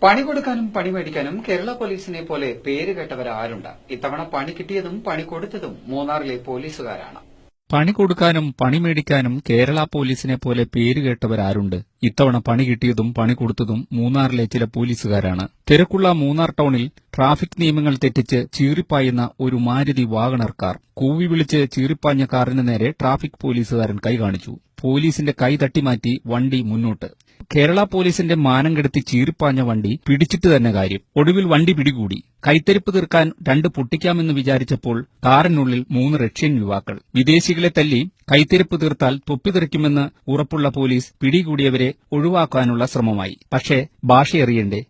പണി കൊടുക്കാനും പണി മേടിക്കാനും കേരള പോലീസിനെ പോലെ പേരുകേട്ടവരാരുണ്ട്? ഇത്തവണ പണി കിട്ടിയതും പണി കൊടുത്തതും മൂന്നാറിലെ പോലീസുകാരാണ്. പണി കൊടുക്കാനും പണി മേടിക്കാനും കേരള പോലീസിനെ പോലെ പേരുകേട്ടവരാരുണ്ട്? ഇത്തവണ പണി കിട്ടിയതും പണി കൊടുത്തതും മൂന്നാറിലെ ചില പോലീസുകാരാണ്. തിരക്കുള്ള മൂന്നാർ ടൌണിൽ ട്രാഫിക് നിയമങ്ങൾ തെറ്റിച്ച് ചീറിപ്പായുന്ന ഒരു മാരുതി വാഗണർ കാർ. കൂവി വിളിച്ച് ചീറിപ്പാഞ്ഞ കാറിന് നേരെ ട്രാഫിക് പോലീസുകാരൻ കൈ കാണിച്ചു. പോലീസിന്റെ കൈ തട്ടിമാറ്റി വണ്ടി മുന്നോട്ട്. കേരള പോലീസിന്റെ മാനം കെടുത്തി ചീറിപ്പാഞ്ഞ വണ്ടി പിടിച്ചിട്ട് തന്നെ കാര്യം. ഒടുവിൽ വണ്ടി പിടികൂടി. കൈത്തരിപ്പ് തീർക്കാൻ രണ്ട് പൊട്ടിക്കാമെന്ന് വിചാരിച്ചപ്പോൾ കാറിനുള്ളിൽ 3 റഷ്യൻ യുവാക്കൾ. വിദേശികളെ തല്ലി കൈത്തരിപ്പ് തീർത്താൽ തൊപ്പിതെറിക്കുമെന്ന് ഉറപ്പുള്ള പോലീസ് പിടികൂടിയവരെ ഒഴിവാക്കാനുള്ള ശ്രമമായി. പക്ഷേ ഭാഷയറിയണ്ടേ?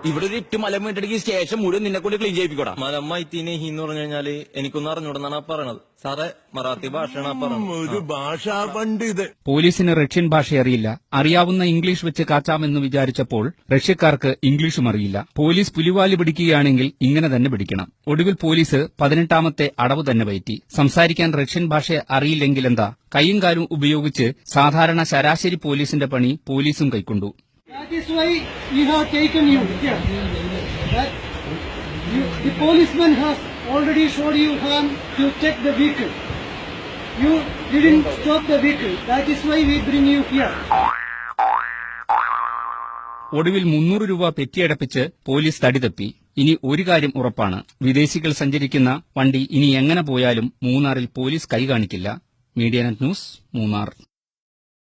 ഇവിടെ ഒരു 8 മലം വീട്ടിലേക്ക് സ്റ്റേഷൻ മുഴുവൻ നിന്നെ കൊണ്ട് ക്ലീൻ ചെയ്യിപ്പിക്കോടാ. മലം മൈത്തീനേഹി എന്ന് പറഞ്ഞു കഴിഞ്ഞാല് എനിക്കൊന്നും അറിഞ്ഞൂടെന്നാണ് പറയണത്. സാറേ, മറാത്തി ഭാഷയാണ് പറയുന്നത്. ഒരു ഭാഷാ പണ്ഡിത്. പോലീസിന് റഷ്യൻ ഭാഷ അറിയില്ല. അറിയാവുന്ന ഇംഗ്ലീഷ് വെച്ച് കാച്ചാമെന്ന് വിചാരിച്ചപ്പോൾ റഷ്യക്കാർക്ക് ഇംഗ്ലീഷും അറിയില്ല. പോലീസ് പുലിവാലി പിടിക്കുകയാണെങ്കിൽ ഇങ്ങനെ തന്നെ പിടിക്കണം. ഒടുവിൽ പോലീസ് 18ാമത്തെ അടവ് തന്നെ പറ്റി. സംസാരിക്കാൻ റഷ്യൻ ഭാഷ അറിയില്ലെങ്കിലെന്താ, കൈയും കാലും ഉപയോഗിച്ച് സാധാരണ ശരാശരി പോലീസിന്റെ പണി പോലീസും കൈക്കൊണ്ടു. That is why we have taken you here. The policeman has already showed you hand to check the vehicle. You didn't stop the vehicle. That is why we bring you here. ഒടുവിൽ 300 രൂപ പെറ്റിയടപ്പിച്ച് police തടിതപ്പി. ഇനി ഒരു കാര്യം ഉറപ്പാണ്, വിദേശികൾ സഞ്ചരിക്കുന്ന വണ്ടി ഇനി എങ്ങനെ പോയാലും മൂന്നാറിൽ പോലീസ് കൈ കാണിക്കില്ല. Media net news, Munnar.